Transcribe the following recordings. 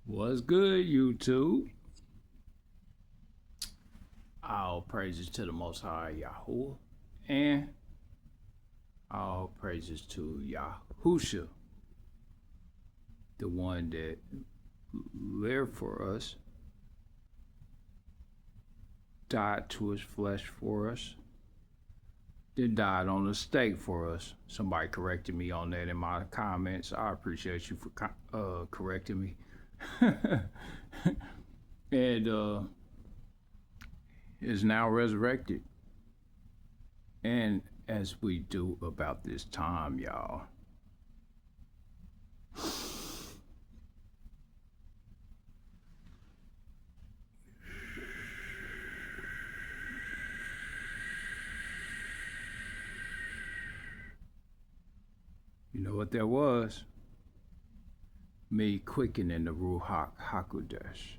What's good, YouTube? All praises to the Most High Yahweh, and all praises to Yahusha, the one that lived for us, died to his flesh for us, then died on the stake for us. Somebody corrected me on that in my comments. I appreciate you for correcting me. and is now resurrected. And as we do about this time, y'all, you know what that was? Me quickening the Ruach Hakodesh.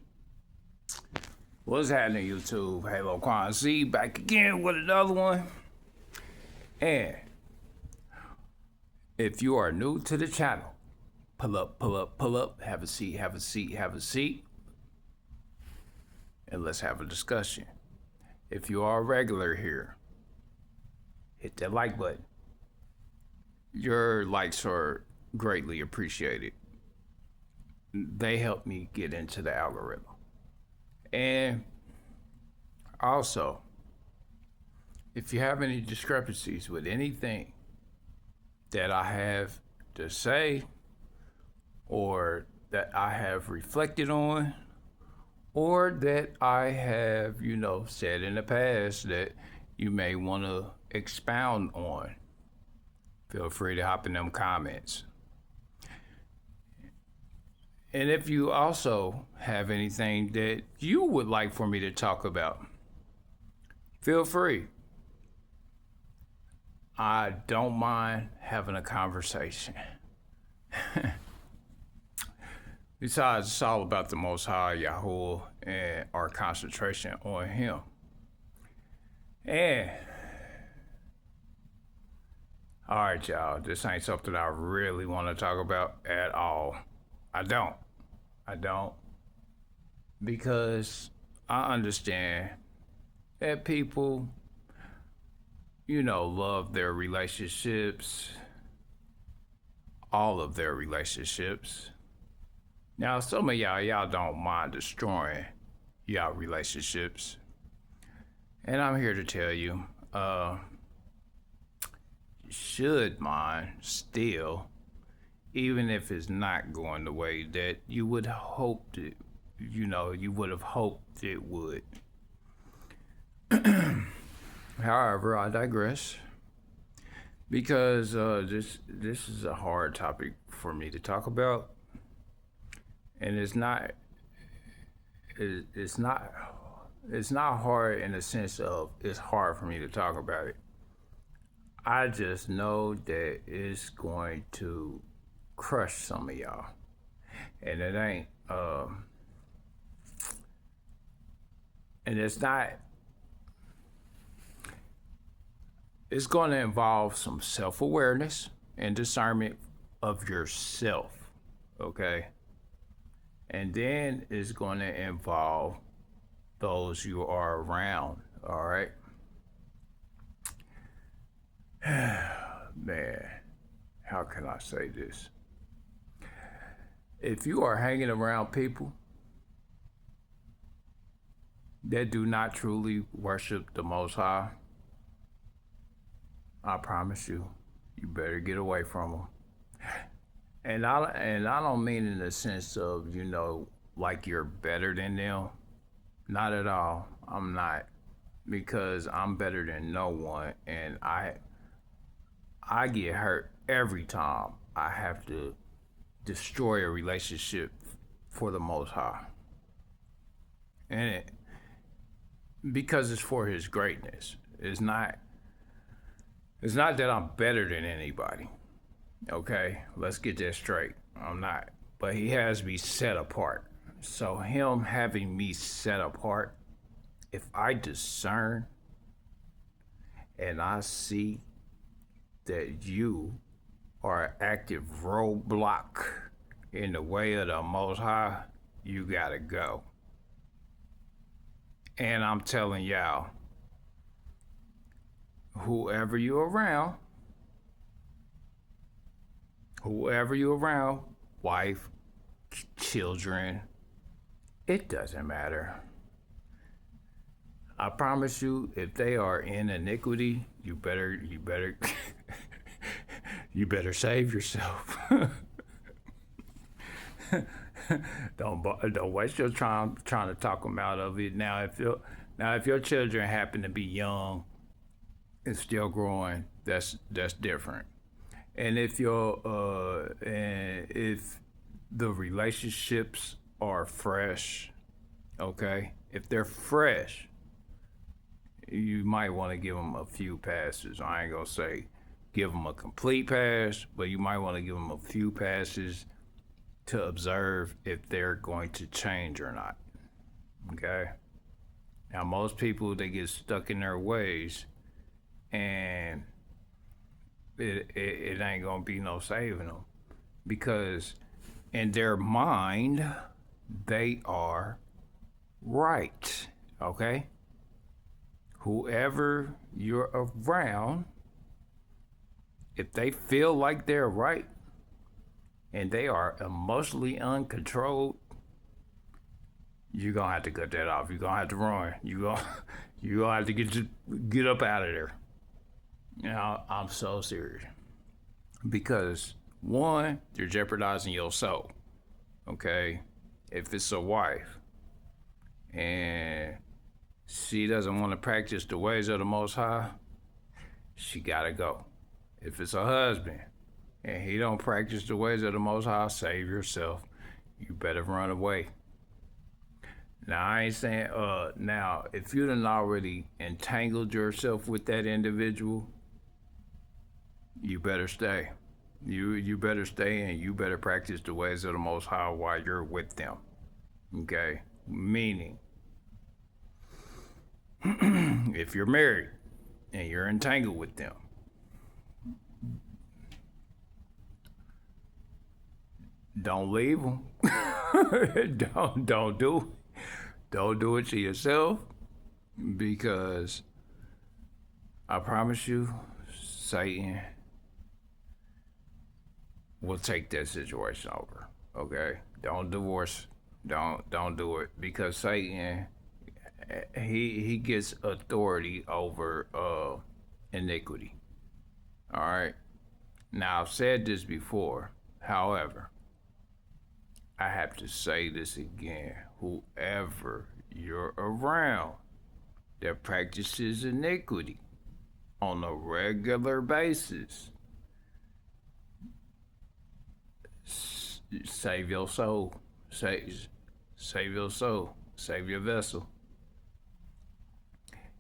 What's happening, YouTube? Haloe369 back again with another one. And if you are new to the channel, pull up, pull up, pull up, have a seat, have a seat, have a seat, and let's have a discussion. If you are a regular here, hit that like button. Your likes are greatly appreciated. They help me get into the algorithm. And also, if you have any discrepancies with anything that I have to say or that I have reflected on or that I have, said in the past that you may want to expound on, feel free to hop in them comments. And if you also have anything that you would like for me to talk about, feel free. I don't mind having a conversation. Besides, it's all about the Most High Yahweh and our concentration on Him. And, all right, y'all, this ain't something I really want to talk about at all. I don't. Because I understand that people, love their relationships, all of their relationships. Now, some of y'all don't mind destroying y'all relationships. And I'm here to tell you, you should mind still, even if it's not going the way that you would hope that, you would have hoped it would. However, I digress because this is a hard topic for me to talk about, and it's not hard in the sense of it's hard for me to talk about it. I just know that it's going to crush some of y'all, and it ain't. And it's not. It's going to involve some self-awareness and discernment of yourself, okay? And then it's going to involve those you are around, all right? Man, how can I say this? If you are hanging around people that do not truly worship the Most High, I promise you, you better get away from them. And I don't mean in the sense of, like you're better than them. Not at all. I'm not, because I'm better than no one, and I get hurt every time I have to destroy a relationship for the Most High. And because it's for His greatness. It's not that I'm better than anybody. Okay, let's get that straight. I'm not. But He has me set apart. So Him having me set apart, if I discern and I see that you are an active roadblock in the way of the Most High, you gotta go. And I'm telling y'all, whoever you around, whoever you around, wife, children, it doesn't matter. I promise you, if they are in iniquity, you better, you better save yourself. Don't waste your time trying to talk them out of it. Now if your children happen to be young and still growing, that's different. And if the relationships are fresh, okay, if they're fresh, you might want to give them a few passes. I ain't gonna say give them a complete pass, but you might want to give them a few passes to observe if they're going to change or not. Okay. Now, most people, they get stuck in their ways, and it ain't gonna be no saving them, because in their mind they are right. Okay. Whoever you're around, if they feel like they're right and they are emotionally uncontrolled, you're gonna have to cut that off. You're gonna have to run. You gonna have to get up out of there. You know, I'm so serious, because one, you're jeopardizing your soul. Okay, if it's a wife and she doesn't want to practice the ways of the Most High, she gotta go. If it's a husband and he don't practice the ways of the Most High, save yourself. You better run away. Now I ain't saying now if you done already entangled yourself with that individual, you better stay. You better stay, and you better practice the ways of the Most High while you're with them. Okay? Meaning, if you're married and you're entangled with them, don't leave them. Don't do it to yourself, because I promise you, Satan will take that situation over. Okay, don't divorce. Don't do it, because Satan, he gets authority over iniquity. All right. Now I've said this before. However, I have to say this again. Whoever you're around that practices iniquity on a regular basis, save your soul. Save your soul. Save your vessel.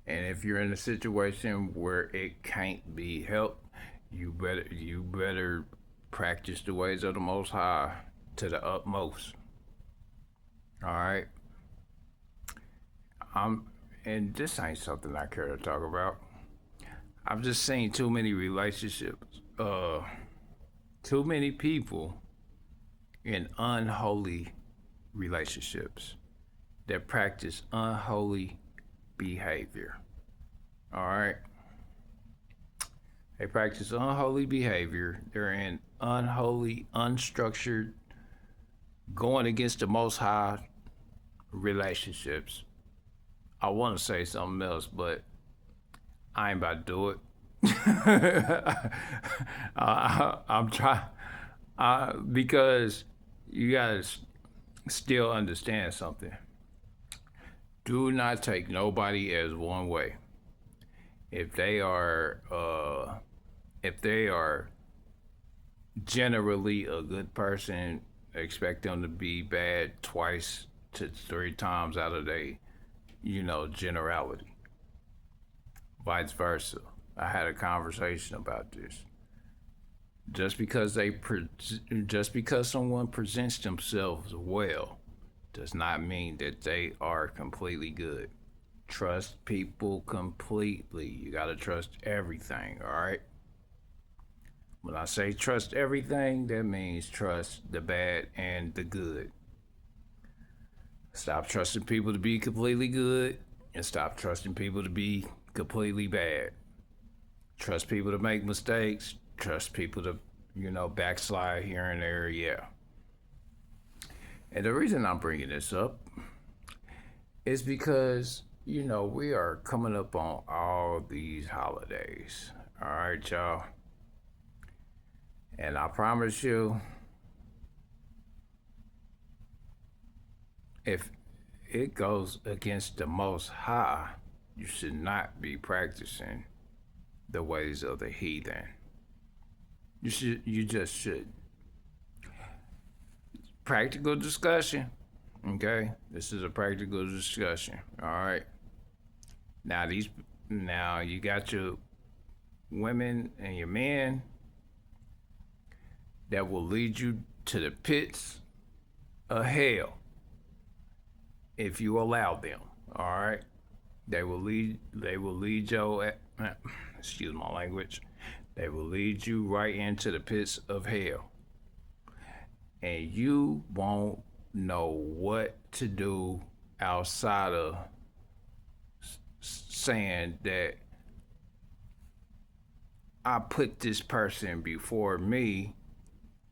And if you're in a situation where it can't be helped, you better practice the ways of the Most High to the utmost. All right. And this ain't something I care to talk about. I've just seen too many relationships, too many people in unholy relationships that practice unholy behavior. All right. They practice unholy behavior. They're in unholy, unstructured, going against the Most High relationships. I want to say something else, but I ain't about to do it. I'm trying, because you guys still understand something. Do not take nobody as one way. If they are generally a good person, expect them to be bad twice to three times out of their, generality. Vice versa. I had a conversation about this. Just because someone presents themselves well does not mean that they are completely good. Trust people completely. You gotta trust everything, all right? When I say trust everything, that means trust the bad and the good. Stop trusting people to be completely good and stop trusting people to be completely bad. Trust people to make mistakes. Trust people to, backslide here and there. Yeah. And the reason I'm bringing this up is because, we are coming up on all these holidays. All right, y'all. And I promise you, if it goes against the Most High, you should not be practicing the ways of the heathen. You just should. Practical discussion. Okay? This is a practical discussion. All right. Now you got your women and your men that will lead you to the pits of hell if you allow them. All right? They will lead your excuse my language. They will lead you right into the pits of hell. And you won't know what to do outside of saying that I put this person before me.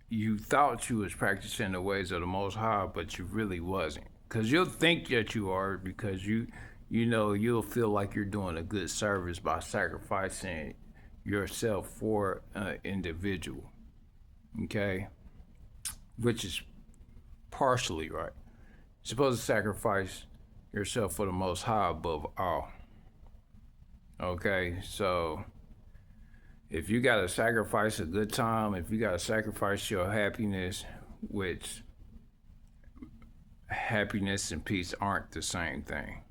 You thought you was practicing the ways of the Most High, but you really wasn't. Cause you'll think that you are, because you'll feel like you're doing a good service by sacrificing yourself for an individual. Okay, which is partially right. You're supposed to sacrifice yourself for the Most High above all. Okay, so if you gotta sacrifice a good time, if you gotta sacrifice your happiness, which happiness and peace aren't the same thing.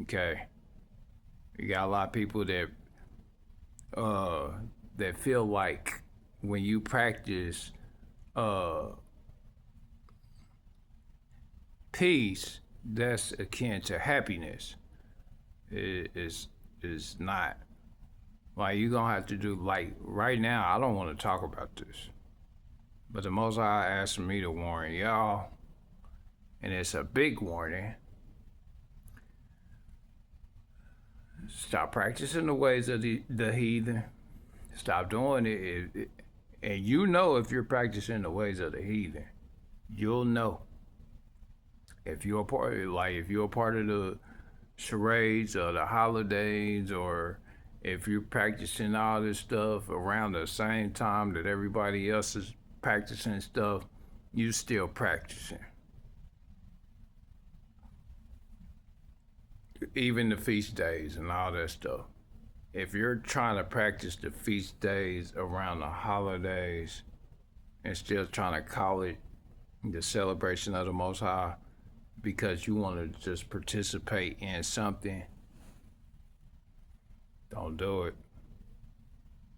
Okay, you got a lot of people that feel like when you practice peace, that's akin to happiness. It is not. Like, you're gonna have to do, like, right now, I don't want to talk about this. But the Most High asked me to warn y'all, and it's a big warning. Stop practicing the ways of the heathen. Stop doing it. And if you're practicing the ways of the heathen, you'll know. If you're a part of the charades or the holidays, or if you're practicing all this stuff around the same time that everybody else is practicing stuff, you still practicing. Even the feast days and all that stuff. If you're trying to practice the feast days around the holidays and still trying to call it the celebration of the Most High because you want to just participate in something, don't do it.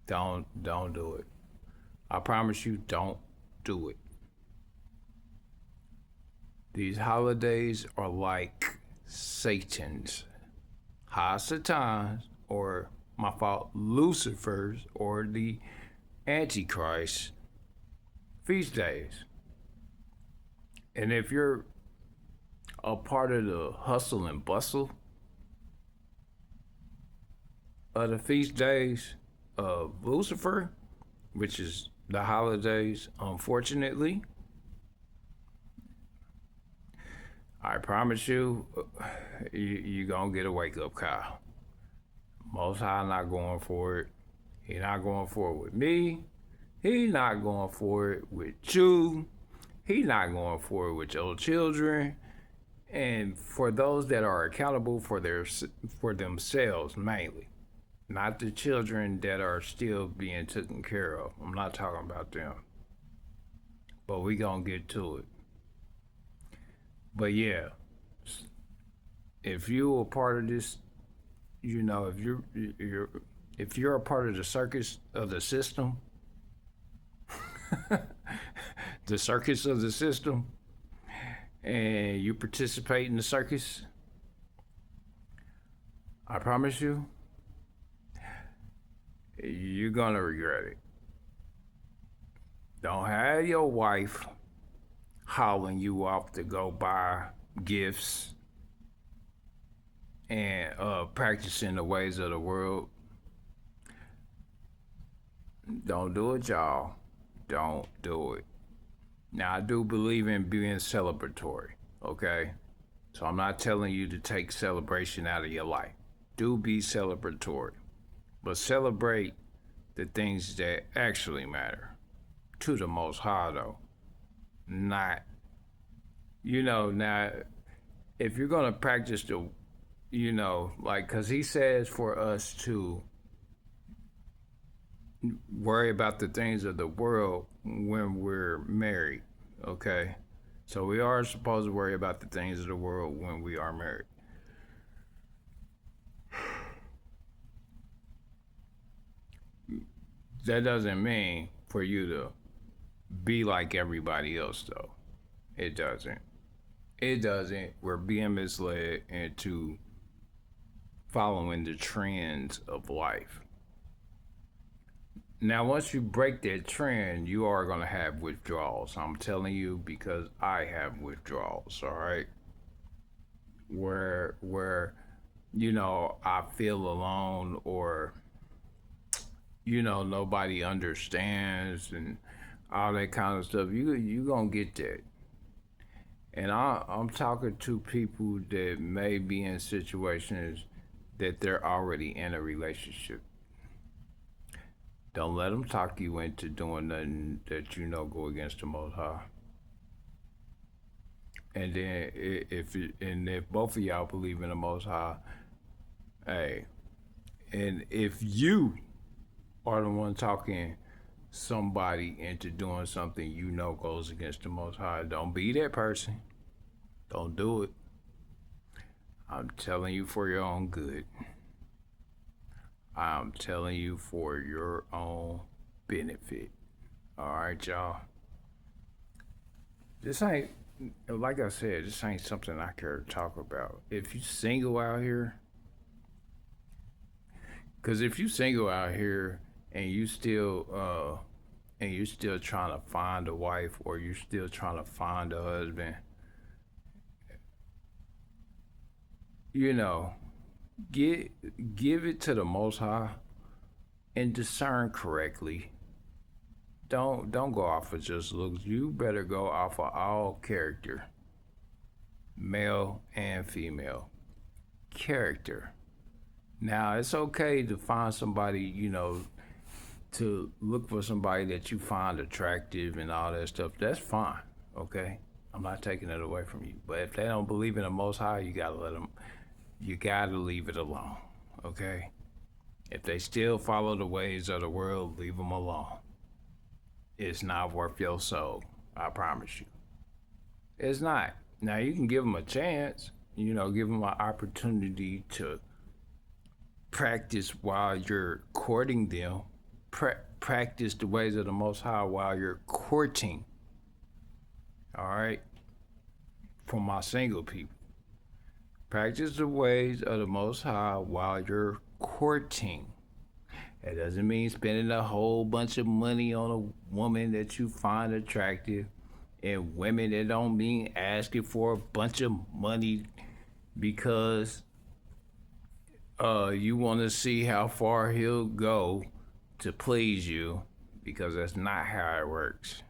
Don't do it. I promise you, don't do it. These holidays are like Satan's, Hasatan's, or my fault, Lucifer's, or the Antichrist feast days. And if you're a part of the hustle and bustle of the feast days of Lucifer, which is the holidays, unfortunately, I promise you, you're going to get a wake-up call. Most High not going for it. He not going for it with me. He not going for it with you. He not going for it with your children. And for those that are accountable for themselves mainly. Not the children that are still being taken care of. I'm not talking about them. But we gonna get to it. But yeah, if you're a part of this, if you're a part of the circus of the system, the circus of the system, and you participate in the circus, I promise you, you're gonna regret it. Don't have your wife hauling you off to go buy gifts and practicing the ways of the world. Don't do it, y'all. Don't do it. Now, I do believe in being celebratory, okay? So I'm not telling you to take celebration out of your life. Do be celebratory, but celebrate the things that actually matter to the Most High, though. Not, now, if you're going to practice the, because he says for us to worry about the things of the world when we're married, okay? So we are supposed to worry about the things of the world when we are married. That doesn't mean for you to be like everybody else, though. It doesn't. It doesn't. We're being misled into following the trends of life. Now, once you break that trend, you are going to have withdrawals. I'm telling you because I have withdrawals, all right? Where I feel alone or nobody understands and all that kind of stuff. You going to get that. And I'm talking to people that may be in situations that they're already in a relationship. Don't let them talk you into doing nothing that go against the Most High. And then if both of y'all believe in the Most High, hey, and if you are the one talking somebody into doing something goes against the Most High, don't be that person. Don't do it. I'm telling you for your own good. I'm telling you for your own benefit. All right, y'all. This ain't, like I said, this ain't something I care to talk about. If you single out here, because if you single out here and you still trying to find a wife or you still trying to find a husband, give it to the Most High and discern correctly. Don't go off of just looks. You better go off of all character, male and female character. Now it's okay to find somebody, to look for somebody that you find attractive and all that stuff. That's fine, okay? I'm not taking it away from you. But if they don't believe in the Most High, you gotta let them. You gotta leave it alone, okay? If they still follow the ways of the world, leave them alone. It's not worth your soul, I promise you. It's not. Now you can give them a chance, give them an opportunity to practice while you're courting them. Practice the ways of the Most High while you're courting. All right? For my single people. Practice the ways of the Most High while you're courting. That doesn't mean spending a whole bunch of money on a woman that you find attractive. And women that don't mean asking for a bunch of money because you want to see how far he'll go to please you, because that's not how it works.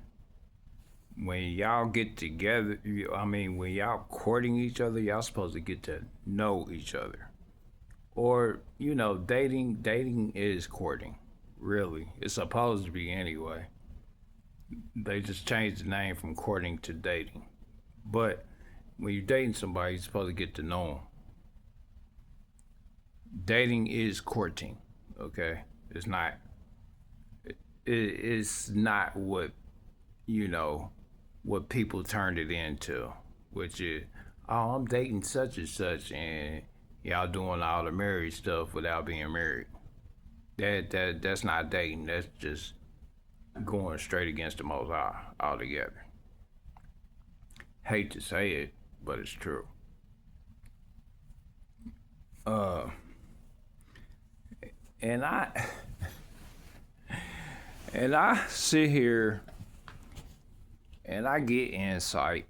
When y'all get together, when y'all courting each other, y'all supposed to get to know each other. Or, dating is courting. Really. It's supposed to be anyway. They just changed the name from courting to dating. But when you're dating somebody, you're supposed to get to know them. Dating is courting, okay? It's not what what people turned it into, which is, oh, I'm dating such and such, and y'all doing all the married stuff without being married. That's not dating. That's just going straight against the Most High altogether. Hate to say it, but it's true. And I sit here and I get insight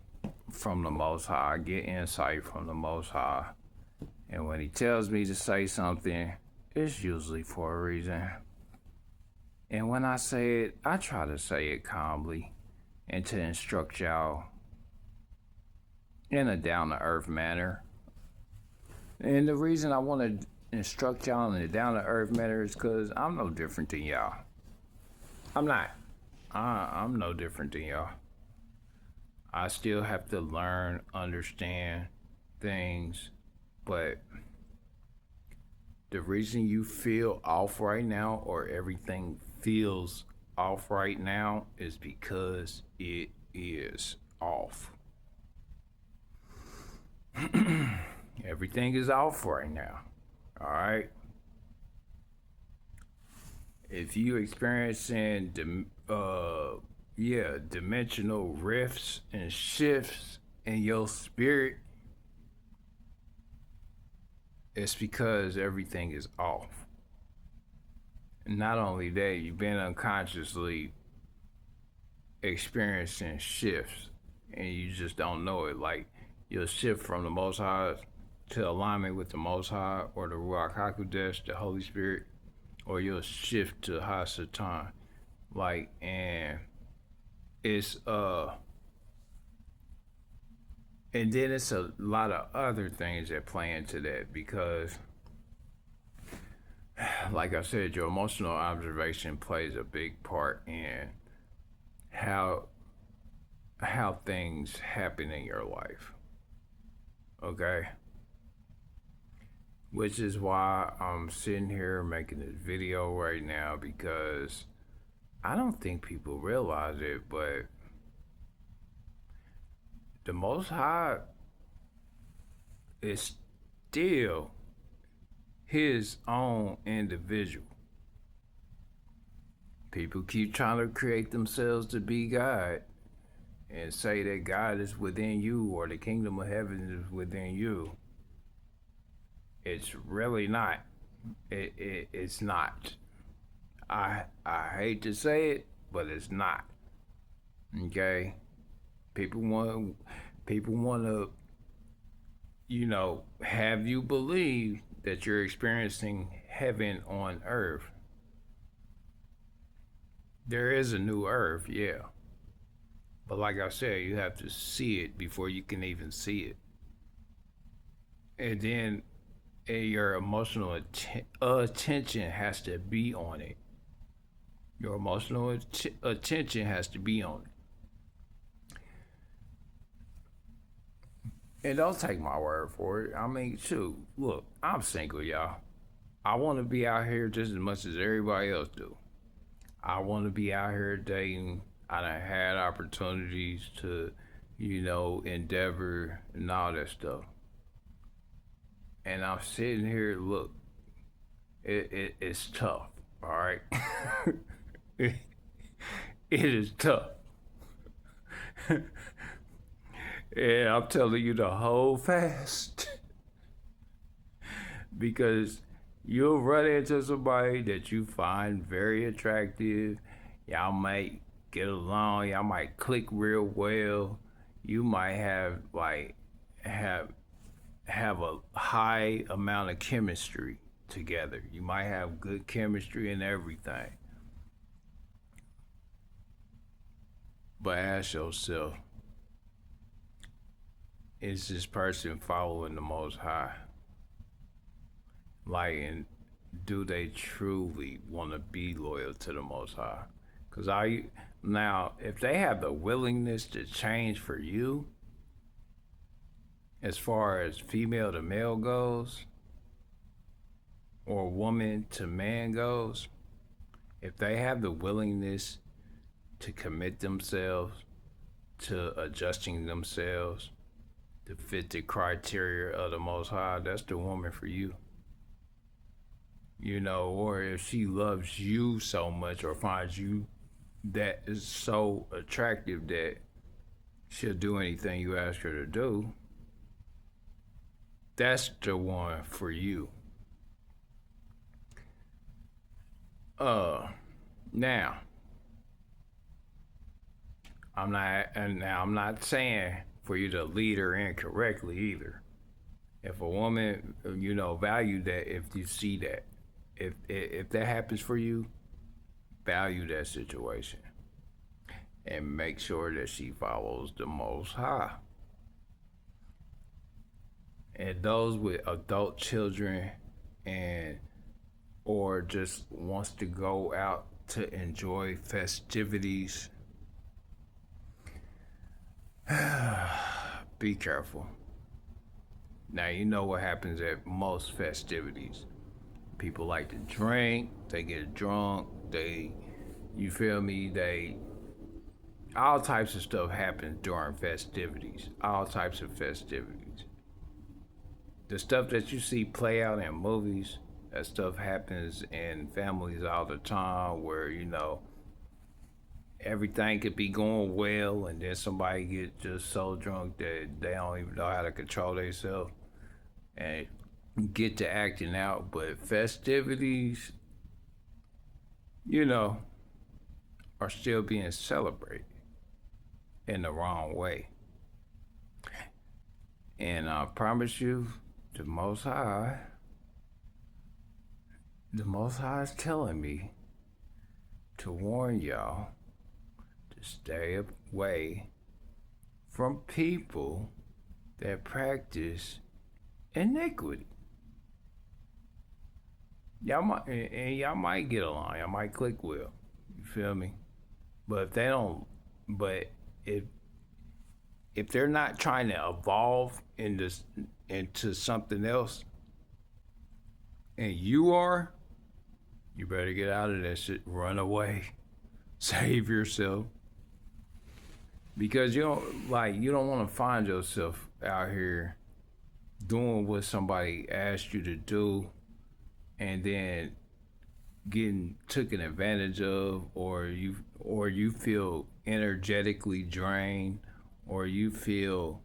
from the Most High. I get insight from the Most High. And when he tells me to say something, it's usually for a reason. And when I say it, I try to say it calmly and to instruct y'all in a down to earth manner. And the reason I want to instruct y'all in a down to earth manner is because I'm no different than y'all. I'm not. I'm no different than y'all. I still have to learn, understand things, but the reason you feel off right now or everything feels off right now is because it is off. Everything is off right now. All right. If you experiencing dimensional rifts and shifts in your spirit, it's because everything is off. And not only that, you've been unconsciously experiencing shifts and you just don't know it. Like you'll shift from the Most High to alignment with the Most High or the Ruach HaKodesh, the Holy Spirit, or you'll shift to Ha-Satan. Like, and it's and then it's a lot of other things that play into that because like I said, your emotional observation plays a big part in how things happen in your life. Okay? Which is why I'm sitting here making this video right now because I don't think people realize it, but the Most High is still his own individual. People keep trying to create themselves to be God and say that God is within you or the kingdom of heaven is within you. It's really not. It's not. I hate to say it, but it's not. Okay? People want to, have you believe that you're experiencing heaven on earth. There is a new earth, yeah. But like I said, you have to see it before you can even see it. And then your emotional attention has to be on it. Your emotional attention has to be on it. And don't take my word for it. I mean, shoot, look, I'm single, y'all. I want to be out here just as much as everybody else do. I want to be out here dating. I done had opportunities to, endeavor and all that stuff. And I'm sitting here, look, it's tough, all right? It is tough. And I'm telling you to hold fast because you'll run into somebody that you find very attractive. Y'all might get along. Y'all might click real well. You might have a high amount of chemistry together. You might have good chemistry and everything. But ask yourself, is this person following the Most High? Like, and do they truly want to be loyal to the Most High? Because now, if they have the willingness to change for you, as far as female to male goes, or woman to man goes, if they have the willingness to commit themselves to adjusting themselves to fit the criteria of the Most High, that's the woman for you. Or if she loves you so much or finds you that is so attractive that she'll do anything you ask her to do, that's the one for you. Now I'm not saying for you to lead her in correctly either. If a woman, value that, if you see that, if that happens for you, value that situation and make sure that she follows the Most High. And those with adult children and or just wants to go out to enjoy festivities, be careful. Now you know what happens at most festivities. People like to drink, they get drunk, you feel me, all types of stuff happens during festivities. All types of festivities. The stuff that you see play out in movies, that stuff happens in families all the time where, everything could be going well and then somebody get just so drunk that they don't even know how to control themselves and get to acting out. But festivities, are still being celebrated in the wrong way. And I promise you, the Most High is telling me to warn y'all to stay away from people that practice iniquity. Y'all might get along, y'all might click well. You feel me? But if they don't, but if they're not trying to evolve into something else, and you are, you better get out of that shit. Run away, save yourself, because you don't want to find yourself out here doing what somebody asked you to do, and then getting taken advantage of, or you feel energetically drained, or you feel,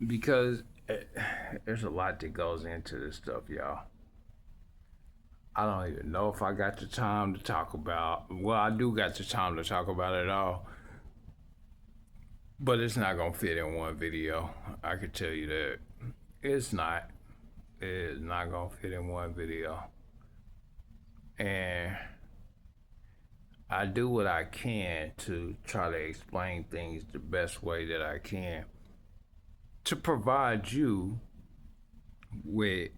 because there's a lot that goes into this stuff, y'all. I don't even know if I got the time to talk about. Well, I do got the time to talk about it all, but it's not gonna fit in one video. I can tell you that. It's not. It is not gonna fit in one video. And I do what I can to try to explain things the best way that I can to provide you with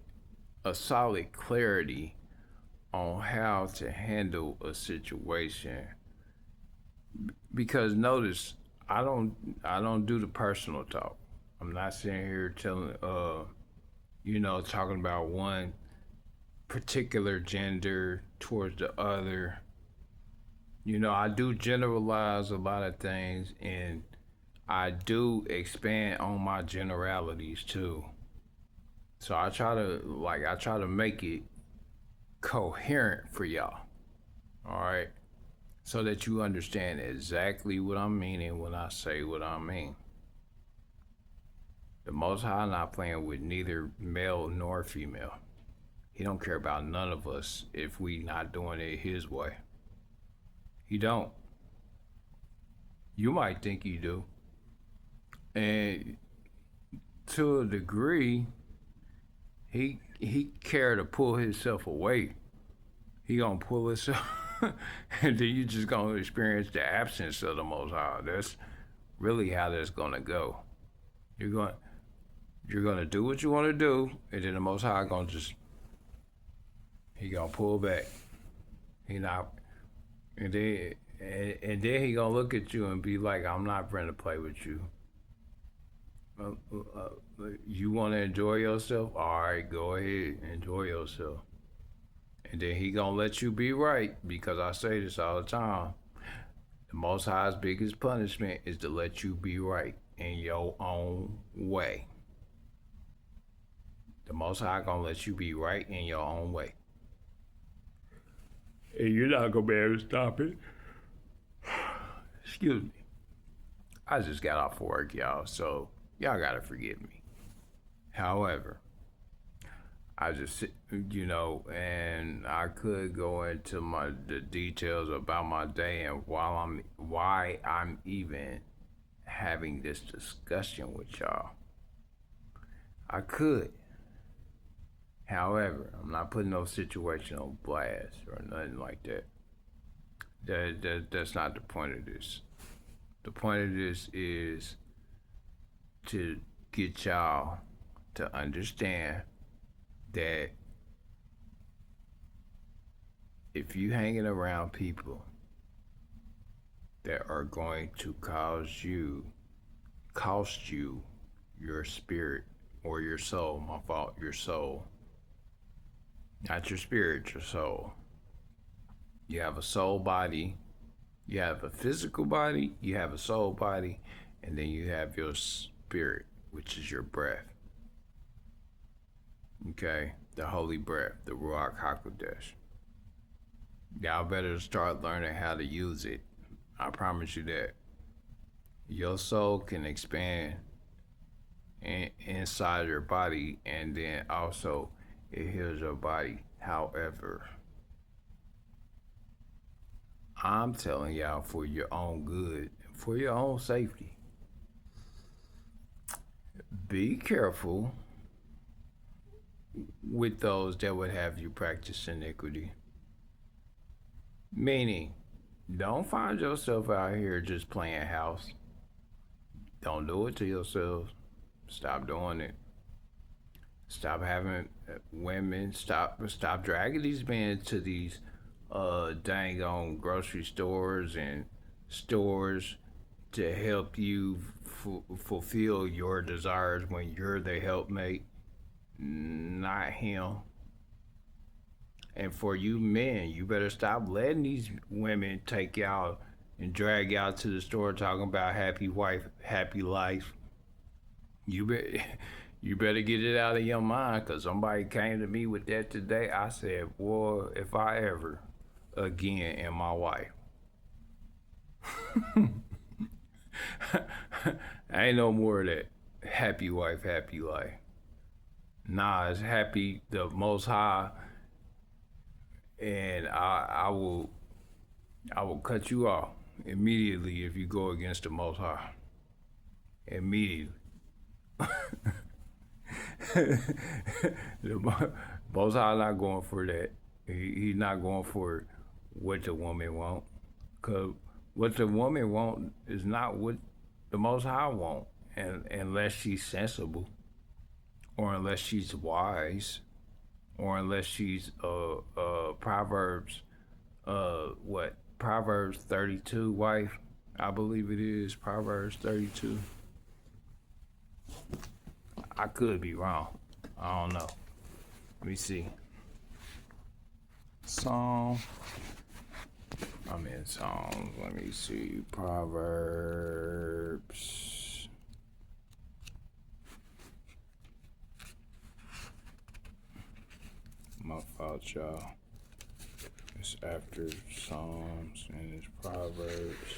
a solid clarity on how to handle a situation. Because notice, I don't do the personal talk. I'm not sitting here telling talking about one particular gender towards the other. I do generalize a lot of things, and I do expand on my generalities too. So I try to make it coherent for y'all. All right? So that you understand exactly what I'm meaning when I say what I mean. The Most High not playing with neither male nor female. He don't care about none of us if we not doing it his way. He don't. You might think he do. And to a degree, he care to pull himself away. He gonna pull himself and then you just gonna experience the absence of the Most High. That's really how that's gonna go. You're gonna do what you wanna do, and then the Most High he gonna pull back. And then he gonna look at you and be like, I'm not going to play with you. You want to enjoy yourself? All right, go ahead, enjoy yourself. And then he gonna let you be right, because I say this all the time. The Most High's biggest punishment is to let you be right in your own way. The Most High gonna let you be right in your own way. And you're not gonna be able to stop it. Excuse me. I just got off work, y'all, so y'all gotta forgive me. However, I just, and I could go into the details about my day and why I'm even having this discussion with y'all. I could. However, I'm not putting no situation on blast or nothing like that. That's not the point of this. The point of this is to get y'all to understand that if you hanging around people that are going to cost you your spirit or your soul, my fault, your soul, not your spirit, your soul. You have a soul body, you have a physical body, you have a soul body, and then you have your spirit, which is your breath. Okay? The holy breath, the Ruach HaKodesh. Y'all better start learning how to use it. I promise you that. Your soul can expand inside your body, and then also it heals your body. However, I'm telling y'all, for your own good, for your own safety, be careful with those that would have you practice iniquity. Meaning, don't find yourself out here just playing house. Don't do it to yourselves. Stop doing it. Stop having women. Stop dragging these men to these dang on grocery stores and stores to help you fulfill your desires when you're the helpmate, not him. And for you men, you better stop letting these women take y'all and drag y'all to the store talking about happy wife, happy life. You better get it out of your mind, because somebody came to me with that today. I said, boy, if I ever again am my wife. Ain't no more of that happy wife, happy life. Nah, it's happy the Most High, and I will cut you off immediately if you go against the Most High. Immediately. The Most High not going for that. He's not going for what the woman want, cause what the woman want is not what the Most High want, and unless she's sensible, or unless she's wise, or unless she's Proverbs Proverbs 32 wife, I believe it is Proverbs 32. I could be wrong. I don't know. Let me see. Psalm. I'm in Psalms. Let me see. Proverbs. My fault, y'all. It's after Psalms and it's Proverbs.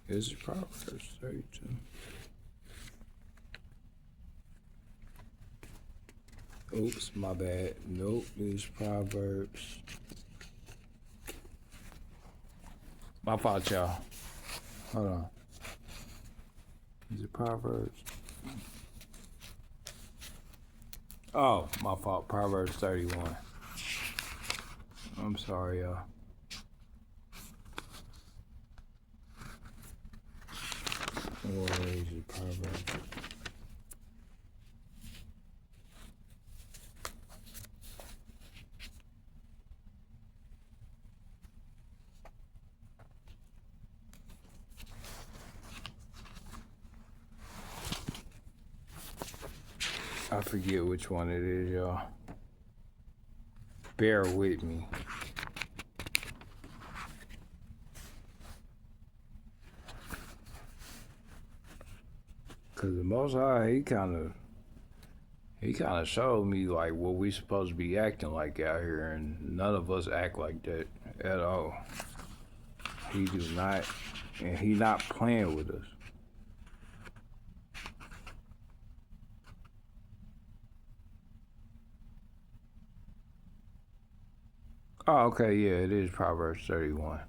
Is it Proverbs 32? Oops, my bad. Nope, it's Proverbs. My fault, y'all. Hold on. Is it Proverbs? Oh, my fault. Proverbs 31. I'm sorry, y'all. Or is it Proverbs? I forget which one it is, y'all. Bear with me. Cause the Most High, he kind of showed me like what we supposed to be acting like out here, and none of us act like that at all. He do not, and he not playing with us. Oh, okay, yeah, it is Proverbs 31.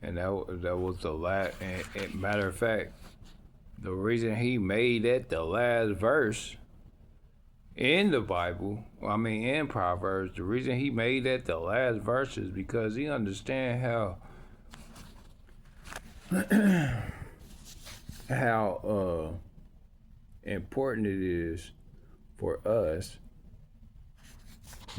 And that was the last. And matter of fact, the reason he made that the last verse in the Bible, I mean in Proverbs, the reason he made that the last verse is because he understand how important it is for us,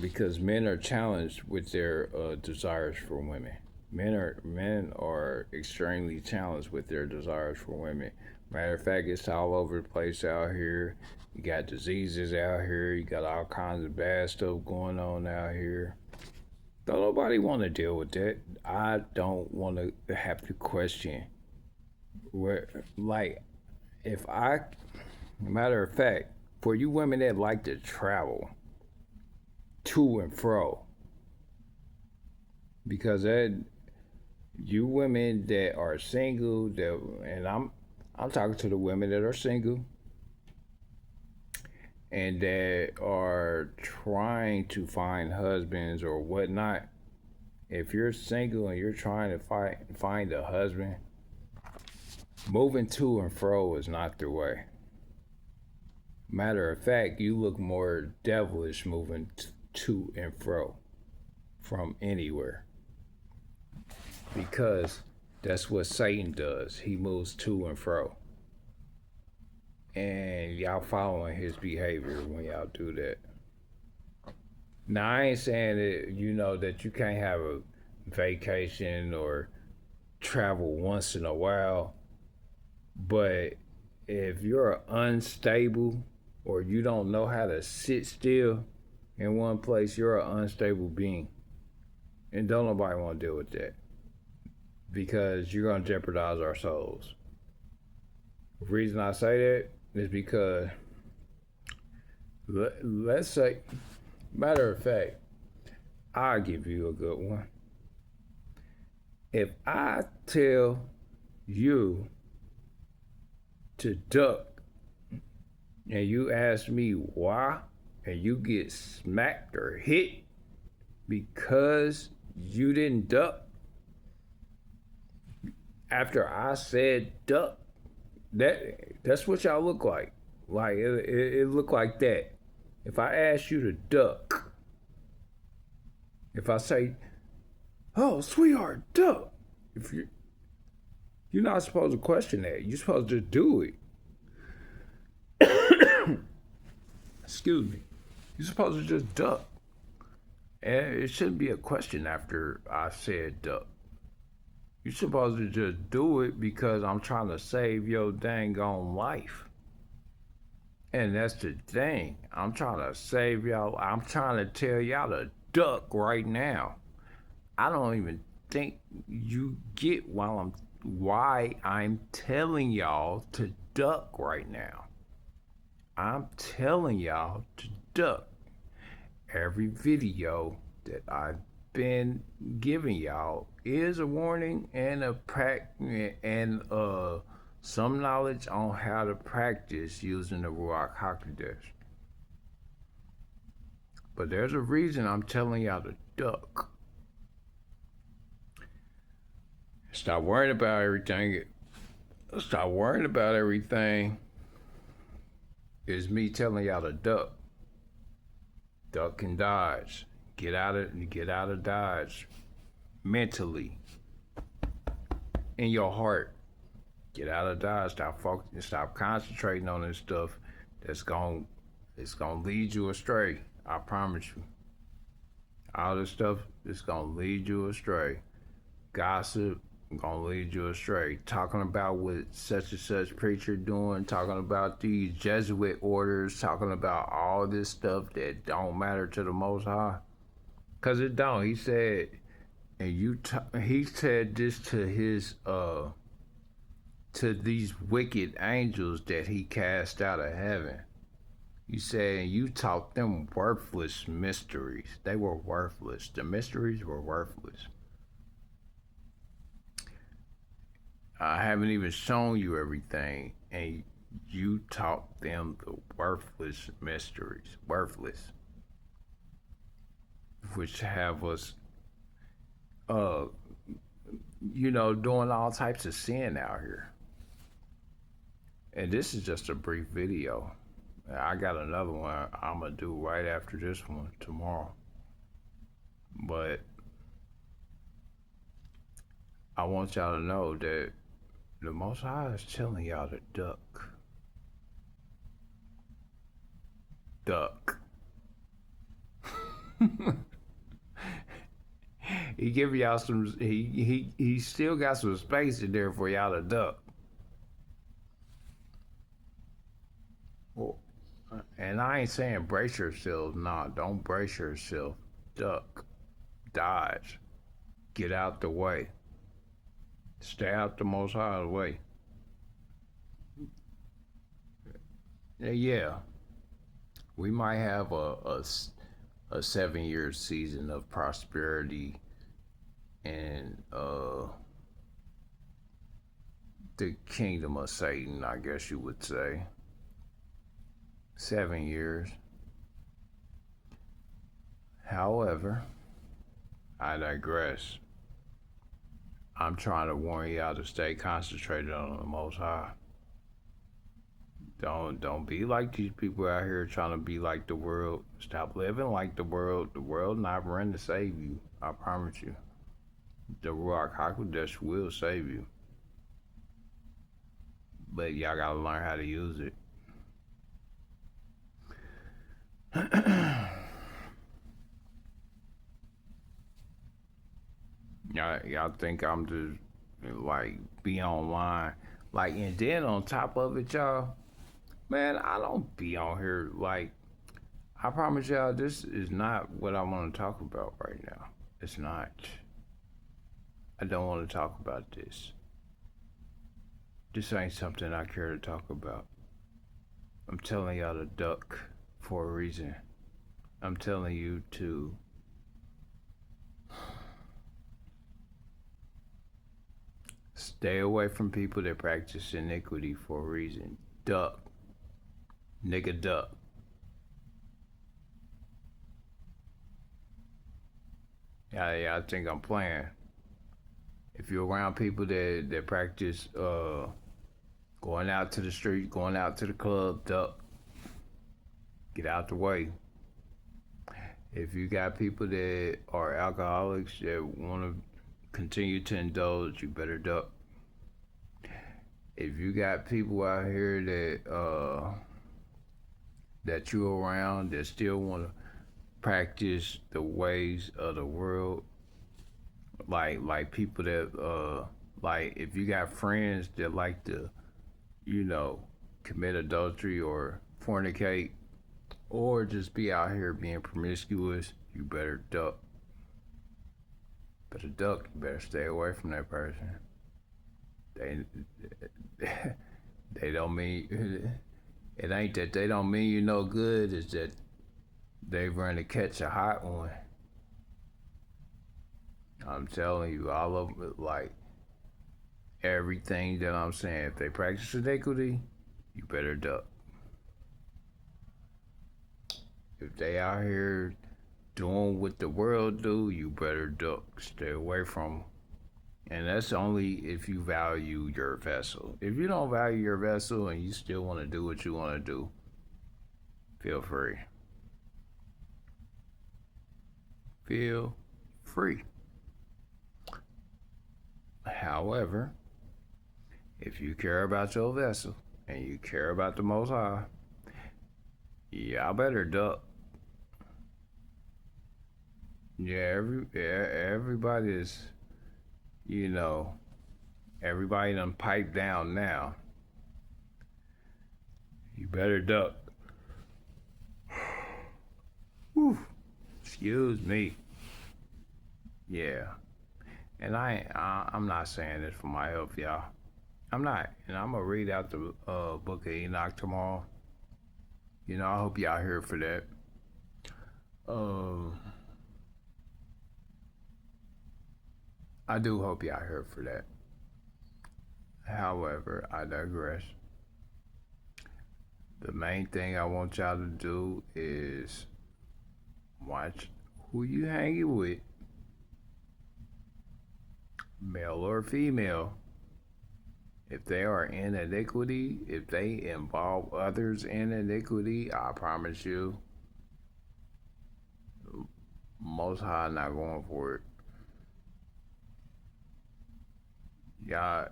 because men are challenged with their desires for women. Men are extremely challenged with their desires for women. Matter of fact, it's all over the place out here. You got diseases out here. You got all kinds of bad stuff going on out here. Don't nobody want to deal with that. I don't want to have to question where, like, if I, matter of fact, for you women that like to travel to and fro, because that you women that are single, that, and I'm talking to the women that are single and that are trying to find husbands or whatnot. If you're single and you're trying to find a husband, moving to and fro is not the way. Matter of fact, you look more devilish moving to and fro from anywhere, because that's what Satan does. He moves to and fro. And y'all following his behavior when y'all do that. Now, I ain't saying that, that you can't have a vacation or travel once in a while, but if you're unstable or you don't know how to sit still in one place, you're an unstable being. And don't nobody want to deal with that, because you're going to jeopardize our souls. The reason I say that is because, let's say, matter of fact, I'll give you a good one. If I tell you to duck and you ask me why, and you get smacked or hit because you didn't duck after I said duck, that's what y'all look like. Like it look like that. If I ask you to duck, if I say, "Oh, sweetheart, duck," if you're not supposed to question that. You're supposed to do it. Excuse me. You're supposed to just duck. And it shouldn't be a question after I said duck. You're supposed to just do it because I'm trying to save your dang on life. And that's the thing. I'm trying to save y'all. I'm trying to tell y'all to duck right now. I don't even think you get why I'm telling y'all to duck right now. I'm telling y'all to duck. Every video that I've been giving y'all is a warning and some knowledge on how to practice using the Ruach HaKodesh. But there's a reason I'm telling y'all to duck. Stop worrying about everything. Stop worrying about everything. It's me telling y'all to duck. Duck and dodge. Get out of dodge. Mentally. In your heart. Get out of dodge. Stop concentrating on this stuff it's gonna lead you astray. I promise you. All this stuff is gonna lead you astray. Gossip gonna lead you astray. Talking about what such and such preacher doing, talking about these Jesuit orders, talking about all this stuff that don't matter to the Most High. Cause it don't. He said, he said this to his to these wicked angels that he cast out of heaven. He said, you taught them worthless mysteries. They were worthless. The mysteries were worthless. I haven't even shown you everything, and you taught them the worthless mysteries. Worthless. Which have us doing all types of sin out here. And this is just a brief video. I got another one I'm gonna do right after this one tomorrow. But I want y'all to know that the Most High is telling y'all to duck. Duck. He give y'all some. He still got some space in there for y'all to duck. Well, and I ain't saying brace yourself. Nah, don't brace yourself. Duck, dodge, get out the way. Stay out the Most High's way. Yeah, we might have a 7 year season of prosperity and the kingdom of Satan, I guess you would say. 7 years. However, I digress. I'm trying to warn y'all to stay concentrated on the Most High. Don't be like these people out here trying to be like the world. Stop living like the world. The world not run to save you. I promise you. The Ruach HaKodesh will save you. But y'all gotta learn how to use it. Y'all think I'm just like be online. Like, and then on top of it, y'all, man, I don't be on here. Like, I promise y'all, this is not what I want to talk about right now. It's not. I don't want to talk about this. This ain't something I care to talk about. I'm telling y'all to duck for a reason. I'm telling you to stay away from people that practice iniquity for a reason. Duck. Nigga, duck. Yeah, I think I'm playing. If you're around people that practice going out to the street, going out to the club, duck. Get out the way. If you got people that are alcoholics that want to continue to indulge, you better duck. If you got people out here that you around that still want to practice the ways of the world, like people that like if you got friends that like to, commit adultery or fornicate, or just be out here being promiscuous, you better duck. Better duck. You better stay away from that person. They they don't mean it ain't that they don't mean you no good. It's that they run to catch a hot one. I'm telling you, all of it, like everything that I'm saying. If they practice iniquity, you better duck. If they out here doing what the world do, you better duck. Stay away from them. And that's only if you value your vessel. If you don't value your vessel and you still want to do what you want to do, feel free. Feel free. However, if you care about your vessel and you care about the Most High, y'all better duck. Yeah, everybody is, everybody done piped down now. You better duck. Whew. Excuse me. Yeah. And I'm not saying this for my health, y'all. I'm not. And I'm going to read out the book of Enoch tomorrow. I hope y'all here for that. I do hope y'all here for that. However, I digress. The main thing I want y'all to do is watch who you hanging with. male or female, if they are in iniquity, if they involve others in iniquity, I promise you, Most High not going for it. Y'all,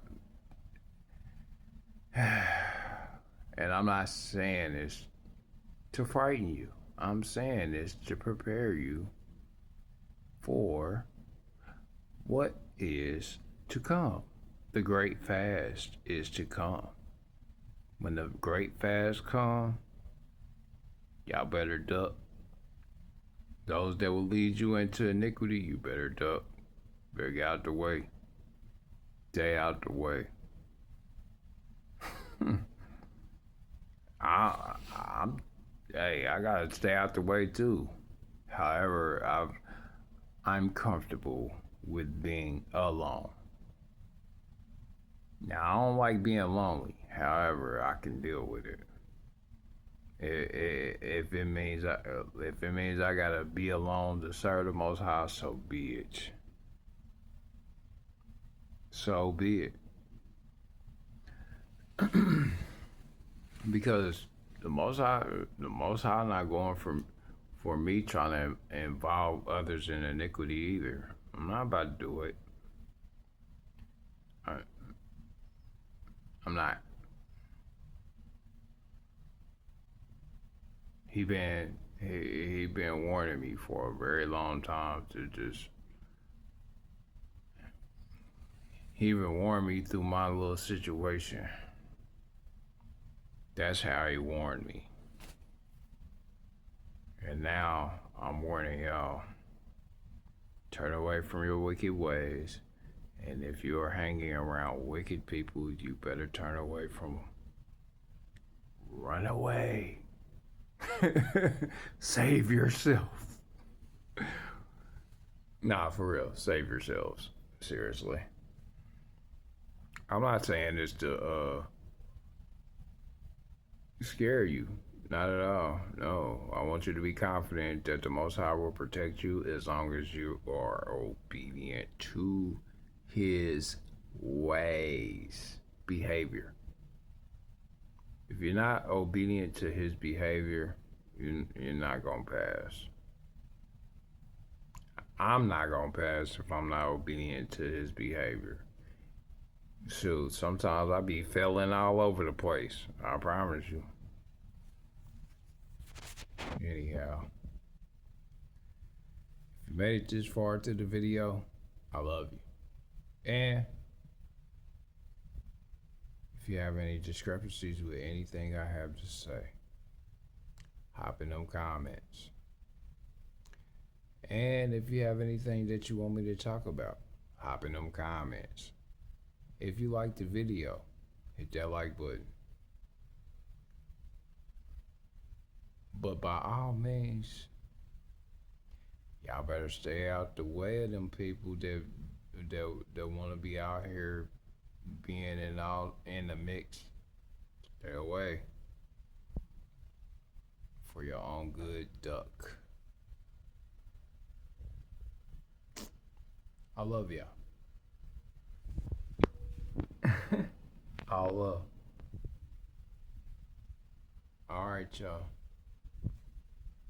and I'm not saying this to frighten you. I'm saying this to prepare you for what is to come. The great fast is to come. When the great fast come, y'all better duck. Those that will lead you into iniquity, you better duck. Better get out the way. Stay out the way. I'm hey, I gotta stay out the way too. However, I'm comfortable with being alone. Now I don't like being lonely. However, I can deal with it. If it means I gotta be alone to serve the Most High, so be it. So be it. Because the Most High not going for me trying to involve others in iniquity either. I'm not about to do it. I, I'm not. He been warning me for a very long time to just. He even warned me through my little situation. That's how he warned me. And now I'm warning y'all. Turn away from your wicked ways. And if you are hanging around wicked people, you better turn away from them. Run away. Save yourself. Nah, for real. Save yourselves. Seriously. I'm not saying this to scare you. Not at all. No. I want you to be confident that the Most High will protect you as long as you are obedient to His ways, behavior. If you're not obedient to His behavior, you're not going to pass. I'm not going to pass if I'm not obedient to His behavior. Shoot, sometimes I be failing all over the place. I promise you. Anyhow, if you made it this far into the video, I love you. And if you have any discrepancies with anything I have to say, hop in them comments. And if you have anything that you want me to talk about, hop in them comments. If you like the video, hit that like button. But by all means, y'all better stay out the way of them people that want to be out here being in the mix. Stay away for your own good, duck. I love y'all. All love. All right, y'all.